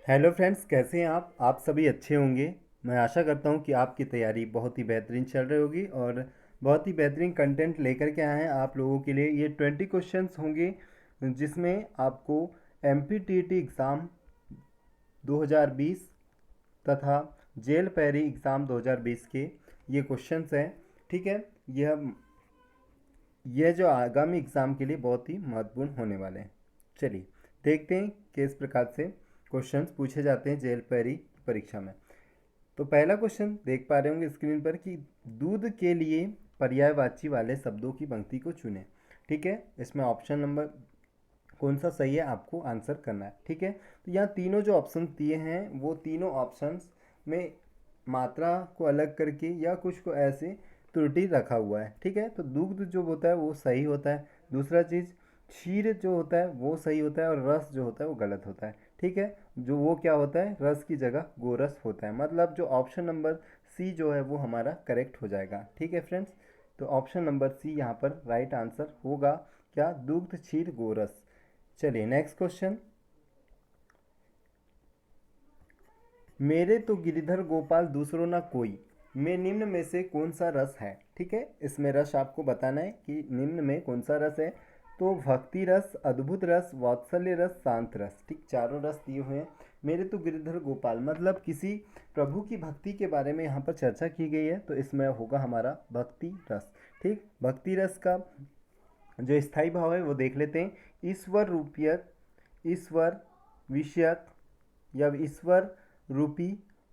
Hello friends, कैसे हैं आप सभी अच्छे होंगे। मैं आशा करता हूं कि आपकी तैयारी बहुत ही बेहतरीन चल रही होगी और बहुत ही बेहतरीन कंटेंट लेकर के आए हैं आप लोगों के लिए। ये 20 क्वेश्चंस होंगे जिसमें आपको एमपीटीटी एग्ज़ाम 2020 तथा जेल पैरी एग्ज़ाम 2020 के ये क्वेश्चंस हैं। ठीक है, यह जो आगामी एग्ज़ाम के लिए बहुत ही महत्वपूर्ण होने वाले हैं। चलिए देखते हैं किस प्रकार से क्वेश्चंस पूछे जाते हैं जेल पैरी परीक्षा में। तो पहला क्वेश्चन देख पा रहे होंगे स्क्रीन पर कि दूध के लिए पर्यायवाची वाले शब्दों की पंक्ति को चुनें। ठीक है, इसमें ऑप्शन नंबर कौन सा सही है आपको आंसर करना है। ठीक है, तो यहाँ तीनों जो ऑप्शन दिए हैं वो तीनों ऑप्शंस में मात्रा को अलग करके या कुछ को ऐसे त्रुटि रखा हुआ है। ठीक है, तो दुग्ध जो होता है वो सही होता है। दूसरा चीज़, क्षीर जो होता है वो सही होता है और रस जो होता है वो गलत होता है। ठीक है, जो वो क्या होता है, रस की जगह गोरस होता है। मतलब जो ऑप्शन नंबर सी जो है वो हमारा करेक्ट हो जाएगा। ठीक है फ्रेंड्स, तो ऑप्शन नंबर सी यहाँ पर राइट आंसर होगा। क्या, दुग्ध क्षीर गोरस। चलिए नेक्स्ट क्वेश्चन। मेरे तो गिरिधर गोपाल दूसरों ना कोई में निम्न में से कौन सा रस है। ठीक है, इसमें रस आपको बताना है कि निम्न में कौन सा रस है। तो भक्ति रस, अद्भुत रस, वात्सल्य रस, शांत रस। ठीक, चारों रस दिए हुए हैं। मेरे तो गिरिधर गोपाल मतलब किसी प्रभु की भक्ति के बारे में यहाँ पर चर्चा की गई है, तो इसमें होगा हमारा भक्ति रस। ठीक, भक्ति रस का जो स्थायी भाव है वो देख लेते हैं। ईश्वर रूपियत, ईश्वर विषयक या ईश्वर रूपी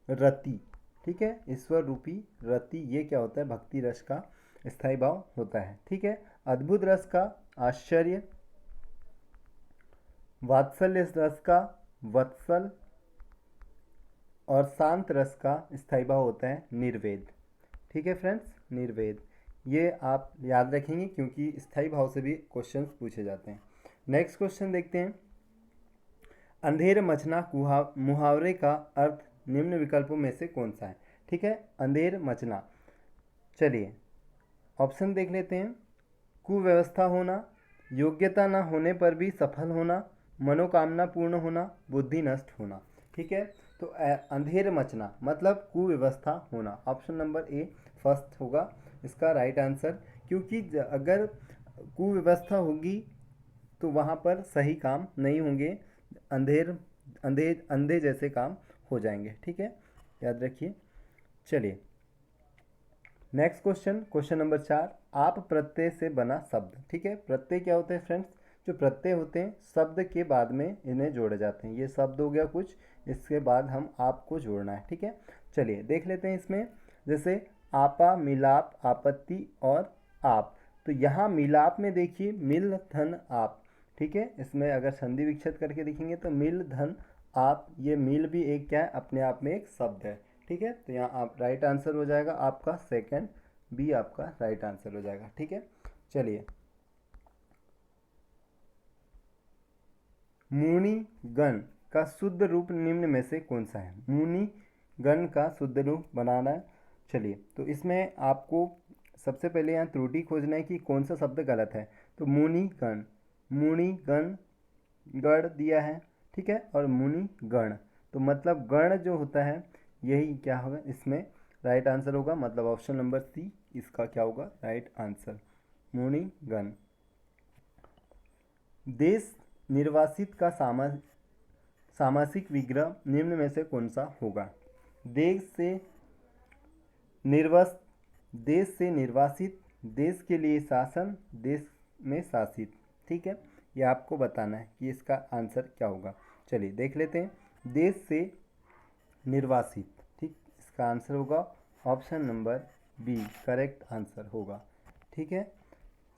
रति। ठीक है, ईश्वर रूपी रति ये क्या होता है, भक्ति रस का स्थायी भाव होता है। ठीक है, अद्भुत रस का आश्चर्य, वात्सल्य रस का वत्सल और शांत रस का स्थायी भाव होता है निर्वेद। ठीक है फ्रेंड्स, निर्वेद ये आप याद रखेंगे क्योंकि स्थायी भाव से भी क्वेश्चंस पूछे जाते हैं। नेक्स्ट क्वेश्चन देखते हैं। अंधेर मचना मुहावरे का अर्थ निम्न विकल्पों में से कौन सा है। ठीक है, अंधेर मचना। चलिए ऑप्शन देख लेते हैं। कुव्यवस्था होना, योग्यता न होने पर भी सफल होना, मनोकामना पूर्ण होना, बुद्धि नष्ट होना। ठीक है, तो अंधेर मचना मतलब कुव्यवस्था होना। ऑप्शन नंबर ए फर्स्ट होगा इसका राइट आंसर, क्योंकि अगर कुव्यवस्था होगी तो वहाँ पर सही काम नहीं होंगे, अंधेर अंधे अंधे जैसे काम हो जाएंगे। ठीक है, याद रखिए। चलिए नेक्स्ट क्वेश्चन, क्वेश्चन नंबर 4। आप प्रत्यय से बना शब्द। ठीक है, प्रत्यय क्या होते हैं फ्रेंड्स, जो प्रत्यय होते हैं शब्द के बाद में इन्हें जोड़े जाते हैं। ये शब्द हो गया कुछ, इसके बाद हम आप को जोड़ना है। ठीक है, चलिए देख लेते हैं इसमें। जैसे आपा, मिलाप, आपत्ति और आप। तो यहाँ मिलाप में देखिए मिल धन आप। ठीक है, इसमें अगर संधि विच्छेद करके देखेंगे तो मिल धन आप, ये मिल भी एक क्या है, अपने आप में एक शब्द है। ठीक है, तो यहाँ आप राइट आंसर हो जाएगा आपका सेकंड बी, आपका राइट आंसर हो जाएगा। ठीक है, चलिए मुनि गण का शुद्ध रूप निम्न में से कौन सा है। मुनि गण का शुद्ध रूप बनाना है। चलिए, तो इसमें आपको सबसे पहले यहाँ त्रुटि खोजना है कि कौन सा शब्द गलत है। तो मुनि गण, मुनि गण गण दिया है। ठीक है, और मुनि गण तो मतलब गण जो होता है यही क्या होगा, इसमें राइट आंसर होगा। मतलब ऑप्शन नंबर सी इसका क्या होगा राइट आंसर, मुनि गण। देश निर्वासित का सामासिक विग्रह निम्न में से कौन सा होगा। देश से निर्वस, देश से निर्वासित, देश के लिए शासन, देश में शासित। ठीक है, ये आपको बताना है कि इसका आंसर क्या होगा। चलिए देख लेते हैं। देश से निर्वासित, ठीक, इसका आंसर होगा option number B, correct answer होगा। ठीक है,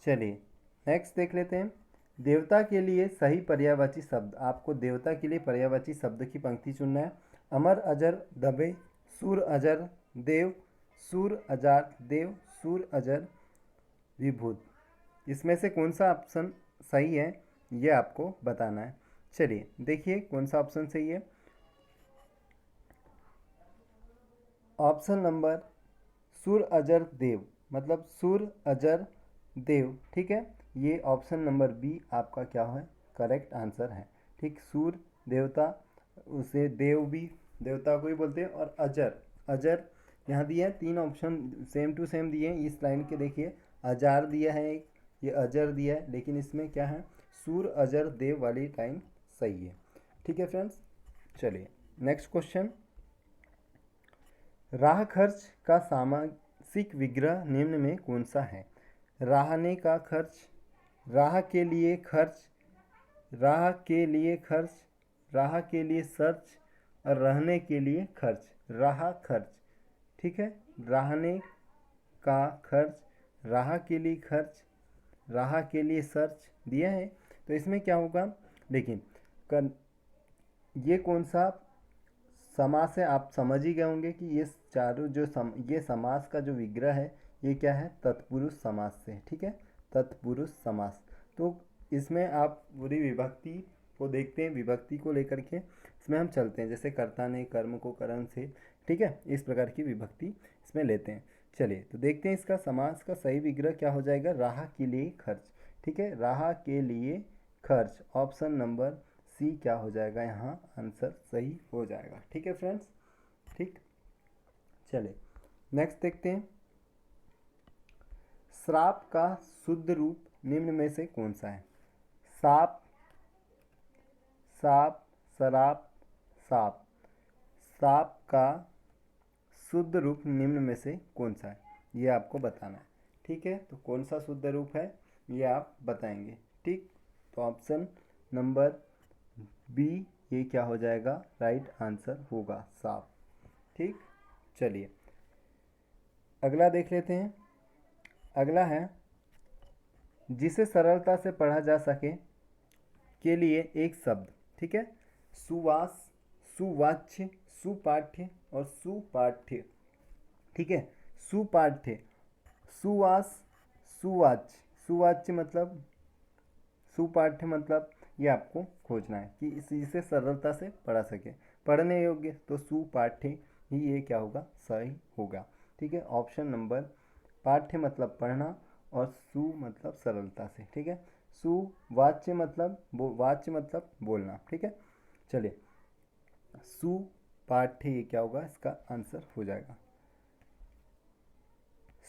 चलिए नेक्स्ट देख लेते हैं। देवता के लिए सही पर्यायवाची शब्द, आपको देवता के लिए पर्यायवाची शब्द की पंक्ति चुनना है। अमर अजर दबे, सूर अजर देव, सूर अजार देव, सूर अजर विभूत। इसमें से कौन सा ऑप्शन सही है ये आपको बताना है। चलिए देखिए कौन सा ऑप्शन सही है। ऑप्शन नंबर सुर अजर देव, मतलब सुर अजर देव। ठीक है, ये ऑप्शन नंबर बी आपका क्या है, करेक्ट आंसर है। ठीक, सूर देवता उसे देव भी, देवता को ही बोलते हैं। और अजर, अजर यहाँ दिया है, 3 ऑप्शन सेम टू सेम दिए हैं इस लाइन के। देखिए अजार दिया है एक, ये अजर दिया है, लेकिन इसमें क्या है, सूर अजर देव वाली लाइन सही है। ठीक है फ्रेंड्स, चलिए नेक्स्ट क्वेश्चन। राह खर्च का सामासिक विग्रह निम्न में कौन सा है? रहने का खर्च, राह के लिए खर्च, राह के लिए खर्च, राह के लिए सर्च और रहने के लिए खर्च, राह खर्च। ठीक है, रहने का खर्च, राह के लिए खर्च, राह के लिए सर्च दिया है। तो इसमें क्या होगा, लेकिन ये कौन सा समास है, आप समझ ही गए होंगे कि ये चारों जो ये समास का जो विग्रह है ये क्या है, तत्पुरुष समास से। ठीक है, तत्पुरुष समास। तो इसमें आप पूरी विभक्ति को देखते हैं, विभक्ति को लेकर के इसमें हम चलते हैं, जैसे कर्ता ने कर्म को करण से, ठीक है, इस प्रकार की विभक्ति इसमें लेते हैं। चलिए तो देखते हैं इसका समास का सही विग्रह क्या हो जाएगा, राह के लिए खर्च। ठीक है, राह के लिए खर्च, ऑप्शन नंबर सी क्या हो जाएगा, यहाँ आंसर सही हो जाएगा। ठीक है फ्रेंड्स, ठीक। चलिए नेक्स्ट देखते हैं। श्राप का शुद्ध रूप निम्न में से कौन सा है? साप, साप, शराप, साप। साप का शुद्ध रूप निम्न में से कौन सा है, ये आपको बताना है। ठीक है, तो कौन सा शुद्ध रूप है ये आप बताएंगे। ठीक, तो ऑप्शन नंबर बी ये क्या हो जाएगा, राइट आंसर होगा, साप। ठीक, चलिए अगला देख लेते हैं। अगला है, जिसे सरलता से पढ़ा जा सके के लिए एक शब्द। ठीक है, सुवास, सुवाच्य, सुपाठ्य और सुपाठ्य। ठीक है, सुपाठ्य, सुवास, सुवाच्य, सुवाच्य मतलब, सुपाठ्य मतलब, ये आपको खोजना है कि इसे सरलता से पढ़ा सके, पढ़ने योग्य, तो सुपाठ्य ही ये क्या होगा, सही होगा। ठीक है, ऑप्शन नंबर, पाठ्य मतलब पढ़ना और सु मतलब सरलता से। ठीक है, सुवाच्य मतलब वाच्य मतलब बोलना। ठीक है, चलिए सुपाठ्य ये क्या होगा, इसका आंसर हो जाएगा।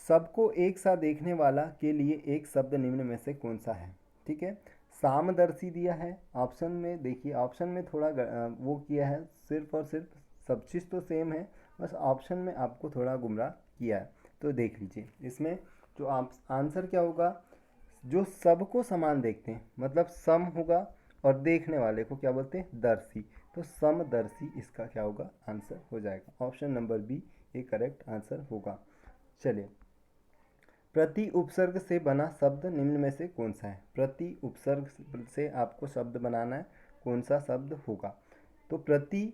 सबको एक सा देखने वाला के लिए एक शब्द निम्न में से कौन सा है? ठीक है, सामदर्शी दिया है ऑप्शन में। देखिए ऑप्शन में थोड़ा वो किया है, सिर्फ और सिर्फ सब चीज़ तो सेम है, बस ऑप्शन में आपको थोड़ा गुमराह किया है। तो देख लीजिए इसमें जो आप आंसर क्या होगा, जो सबको समान देखते हैं मतलब सम होगा, और देखने वाले को क्या बोलते हैं, दर्शी। तो समदर्शी इसका क्या होगा, आंसर हो जाएगा। ऑप्शन नंबर बी ये करेक्ट आंसर होगा। चलिए, प्रति उपसर्ग से बना शब्द निम्न में से कौन सा है? प्रति उपसर्ग से आपको शब्द बनाना है, कौन सा शब्द होगा? तो प्रति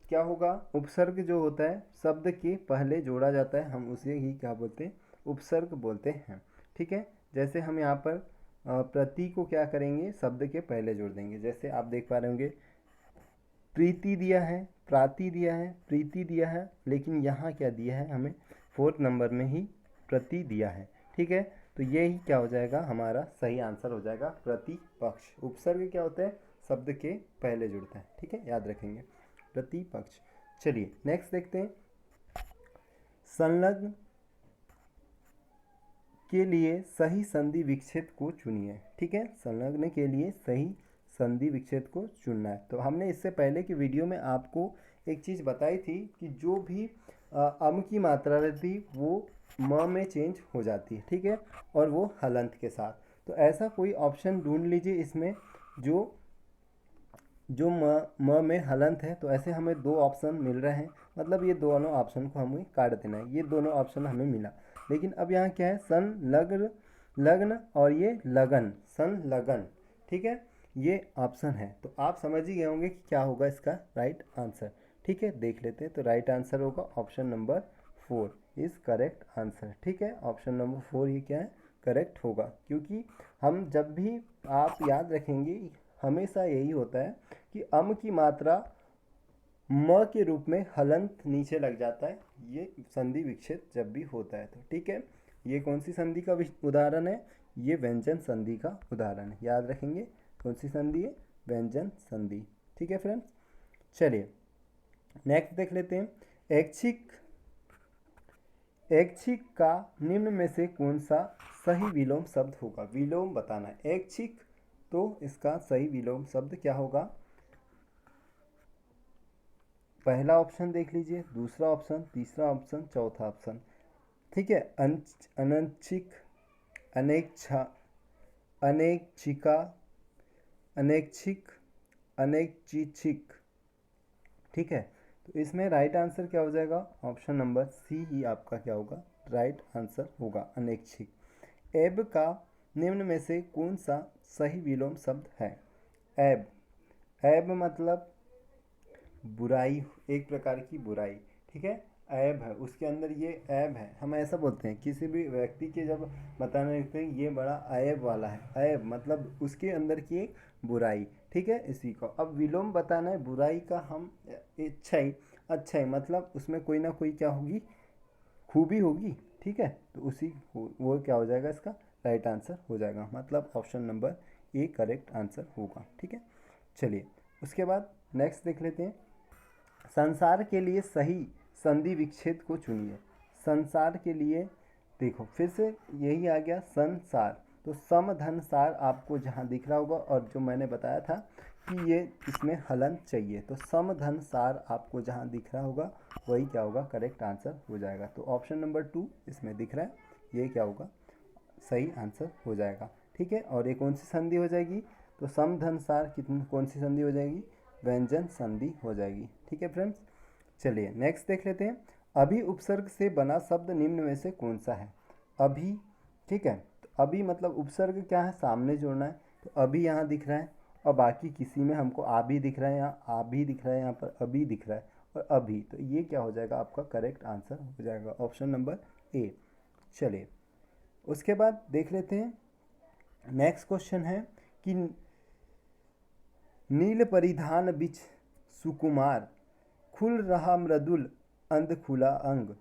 क्या होगा, उपसर्ग जो होता है शब्द के पहले जोड़ा जाता है, हम उसे ही क्या बोलते हैं, उपसर्ग बोलते हैं। ठीक है, जैसे हम यहाँ पर प्रति को क्या करेंगे, शब्द के पहले जोड़ देंगे। जैसे आप देख पा रहे होंगे, प्रीति दिया है, प्राति दिया है, प्रीति दिया है, लेकिन यहाँ क्या दिया है हमें, 4th नंबर में ही प्रति दिया है। ठीक है, तो ये ही क्या हो जाएगा, हमारा सही आंसर हो जाएगा प्रतिपक्ष। उपसर्ग क्या होता है, शब्द के पहले जुड़ता है। ठीक है, याद रखेंगे, प्रतिपक्ष। चलिए नेक्स्ट देखते हैं। संलग्न के लिए सही संधि विच्छेद को चुनिए। ठीक है, संलग्न के लिए सही संधि विच्छेद को चुनना है। तो हमने इससे पहले की वीडियो में आपको एक चीज़ बताई थी कि जो भी अम की मात्रा रहती वो म में चेंज हो जाती है। ठीक है, और वो हलंत के साथ। तो ऐसा कोई ऑप्शन ढूंढ लीजिए इसमें जो जो म में हलंत है। तो ऐसे हमें 2 ऑप्शन मिल रहे हैं, मतलब ये दोनों ऑप्शन को हमें काट देना है। ये दोनों ऑप्शन हमें मिला, लेकिन अब यहाँ क्या है, संलग्न, लग्न और ये लगन, संलग्न। ठीक है, ये ऑप्शन है। तो आप समझ ही गए होंगे कि क्या होगा इसका राइट आंसर। ठीक है, देख लेते हैं। तो राइट आंसर होगा option number 4 is correct answer. ठीक है, ऑप्शन नंबर 4 ये क्या है, करेक्ट होगा। क्योंकि हम जब भी, आप याद रखेंगे, हमेशा यही होता है कि अम की मात्रा म के रूप में हलंत नीचे लग जाता है, ये संधि विच्छेद जब भी होता है। तो ठीक है, ये कौन सी संधि का उदाहरण है, ये व्यंजन संधि का उदाहरण है। याद रखेंगे कौन सी संधि है, व्यंजन संधि। ठीक है फ्रेंड्स, चलिए नेक्स्ट देख लेते हैं। ऐच्छिक ऐच्छिक का निम्न में से कौन सा सही विलोम शब्द होगा? विलोम बताना है ऐच्छिक, तो इसका सही विलोम शब्द क्या होगा? पहला ऑप्शन देख लीजिए, दूसरा ऑप्शन, तीसरा ऑप्शन, चौथा ऑप्शन। ठीक है, अनैच्छिक, अनैच्छा, अनैच्छिका, अनैच्छिक, अनैच्छिक। ठीक है, तो इसमें राइट आंसर क्या हो जाएगा? ऑप्शन नंबर सी ही आपका क्या होगा? राइट आंसर होगा, अनैच्छिक। एब का निम्न में से कौन सा सही विलोम शब्द है? ऐब, ऐब मतलब बुराई, एक प्रकार की बुराई। ठीक है, ऐब है, उसके अंदर ये ऐब है, हम ऐसा बोलते हैं किसी भी व्यक्ति के जब बताने लगते हैं ये बड़ा ऐब वाला है, ऐब मतलब उसके अंदर की एक बुराई। ठीक है, इसी को अब विलोम बताना है बुराई का, हम अच्छाई, अच्छाई मतलब उसमें कोई ना कोई क्या होगी? खूबी होगी। ठीक है, तो उसी वो क्या हो जाएगा? इसका राइट आंसर हो जाएगा, मतलब option number A correct answer होगा। ठीक है, चलिए उसके बाद नेक्स्ट देख लेते हैं। संसार के लिए सही संधि विच्छेद को चुनिए। संसार के लिए देखो फिर से यही आ गया संसार, तो सम धन सार आपको जहाँ दिख रहा होगा, और जो मैंने बताया था कि ये इसमें हलन चाहिए, तो सम धन सार आपको जहाँ दिख रहा होगा वही क्या होगा? करेक्ट आंसर हो जाएगा। तो ऑप्शन नंबर 2 इसमें दिख रहा है, ये क्या होगा? सही आंसर हो जाएगा। ठीक है, और ये कौन सी संधि हो जाएगी? तो सम धन सार कितनी कौन सी संधि हो जाएगी? व्यंजन संधि हो जाएगी। ठीक है फ्रेंड्स, चलिए नेक्स्ट देख लेते हैं। अभी उपसर्ग से बना शब्द निम्न में से कौन सा है? अभी, ठीक है, तो अभी मतलब उपसर्ग क्या है? सामने जोड़ना है, तो अभी यहाँ दिख रहा है, और बाकी किसी में हमको आ भी दिख रहा है, यहाँ आ भी दिख रहा है, यहाँ पर अभी दिख रहा है, और अभी, तो ये क्या हो जाएगा? आपका करेक्ट आंसर हो जाएगा, ऑप्शन नंबर ए। चलिए उसके बाद देख लेते हैं, नेक्स्ट क्वेश्चन है कि नील परिधान बिच सुकुमार, खुल रहा मृदुल अंध खुला अंग,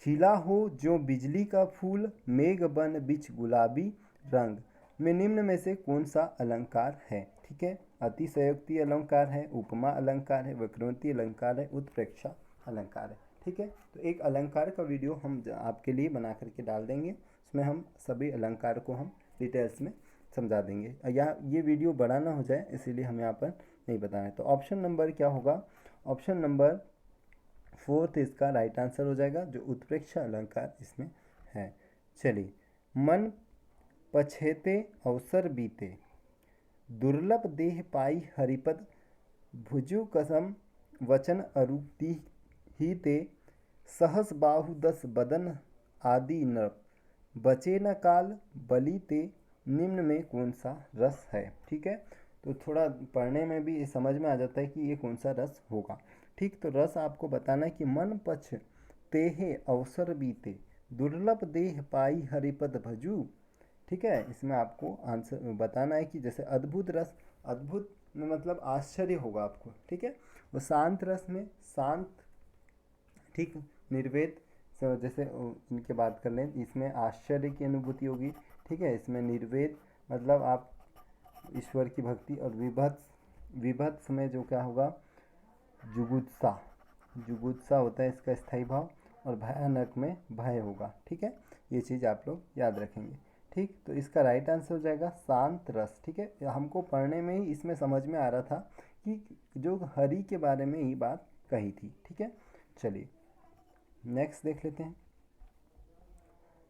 खिला हो जो बिजली का फूल, मेघ बन बिच गुलाबी रंग, में निम्न में से कौन सा अलंकार है? ठीक है, अतिशयोक्ति अलंकार है, उपमा अलंकार है, वक्रोक्ति अलंकार है, उत्प्रेक्षा अलंकार है। ठीक है, तो एक अलंकार का वीडियो हम आपके लिए बना करके डाल देंगे, उसमें हम सभी अलंकार को हम डिटेल्स में समझा देंगे। या ये वीडियो बड़ा ना हो जाए इसीलिए हम यहाँ पर नहीं बताएं। तो ऑप्शन नंबर क्या होगा? ऑप्शन नंबर 4 इसका राइट आंसर हो जाएगा, जो उत्प्रेक्षा अलंकार इसमें है। चलिए, मन पछेते अवसर बीते, दुर्लभ देह पाई हरिपद, भुजु कसम वचन अरुक्ति ही ते, सहस बाहु दस बदन आदि नृप, बचे न काल बलि ते, निम्न में कौन सा रस है? ठीक है, तो थोड़ा पढ़ने में भी समझ में आ जाता है कि ये कौन सा रस होगा। ठीक, तो रस आपको बताना है कि मन पछ तेहे अवसर बीते, दुर्लभ देह पाई हरिपद भजू। ठीक है, इसमें आपको आंसर बताना है कि जैसे अद्भुत रस, अद्भुत में मतलब आश्चर्य होगा आपको। ठीक है, वो शांत रस में शांत, ठीक, निर्वेद, जैसे इनके बात कर लें, इसमें आश्चर्य की अनुभूति होगी। ठीक है, इसमें निर्वेद मतलब आप ईश्वर की भक्ति, और विभत्स, विभत्स में जो क्या होगा? जुगुत्सा, जुगुत्सा होता है इसका स्थायी भाव, और भयानक में भय होगा। ठीक है, ये चीज़ आप लोग याद रखेंगे। ठीक, तो इसका राइट आंसर हो जाएगा शांत रस। ठीक है, हमको पढ़ने में ही इसमें समझ में आ रहा था कि जो हरि के बारे में ही बात कही थी। ठीक है, चलिए नेक्स्ट देख लेते हैं।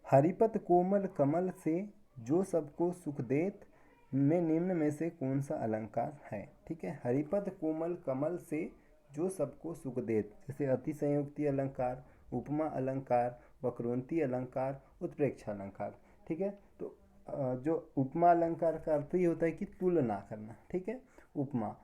हरिपत कोमल कमल से जो सबको सुख देत, में निम्न में से कौन सा अलंकार है? ठीक है, हरिपद कोमल कमल से जो सबको सुख देत, जैसे अतिशयोक्ति अलंकार, उपमा अलंकार, वक्रोक्ति अलंकार, उत्प्रेक्षा अलंकार। ठीक है, तो जो उपमा अलंकार का अर्थ ही होता है कि तुलना करना। ठीक है, उपमा,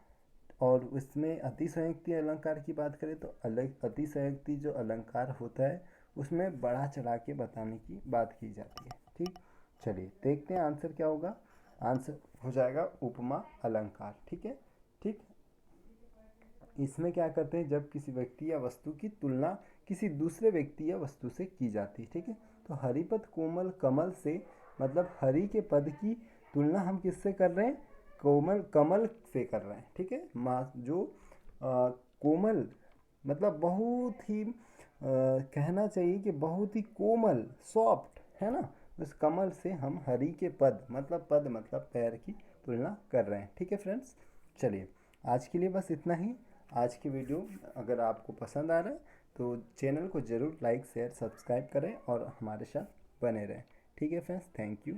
और उसमें अतिशयोक्ति अलंकार की बात करें तो अलग, अतिशयोक्ति जो अलंकार होता है उसमें बढ़ा चढ़ा के बताने की बात की जाती है। ठीक, चलिए देखते हैं आंसर क्या होगा। आंसर हो जाएगा उपमा अलंकार। ठीक है, ठीक, इसमें क्या करते हैं? जब किसी व्यक्ति या वस्तु की तुलना किसी दूसरे व्यक्ति या वस्तु से की जाती है। ठीक है, तो हरिपद कोमल कमल से मतलब हरि के पद की तुलना हम किससे कर रहे हैं? कोमल कमल से कर रहे हैं। ठीक है, जो कोमल, मतलब बहुत ही कहना चाहिए कि बहुत ही कोमल, सॉफ्ट, है ना। उस कमल से हम हरि के पद मतलब पैर की तुलना कर रहे हैं। ठीक है फ्रेंड्स, चलिए आज के लिए बस इतना ही। आज की वीडियो अगर आपको पसंद आ रहा है तो चैनल को ज़रूर लाइक शेयर सब्सक्राइब करें और हमारे साथ बने रहें। ठीक है फ्रेंड्स, थैंक यू।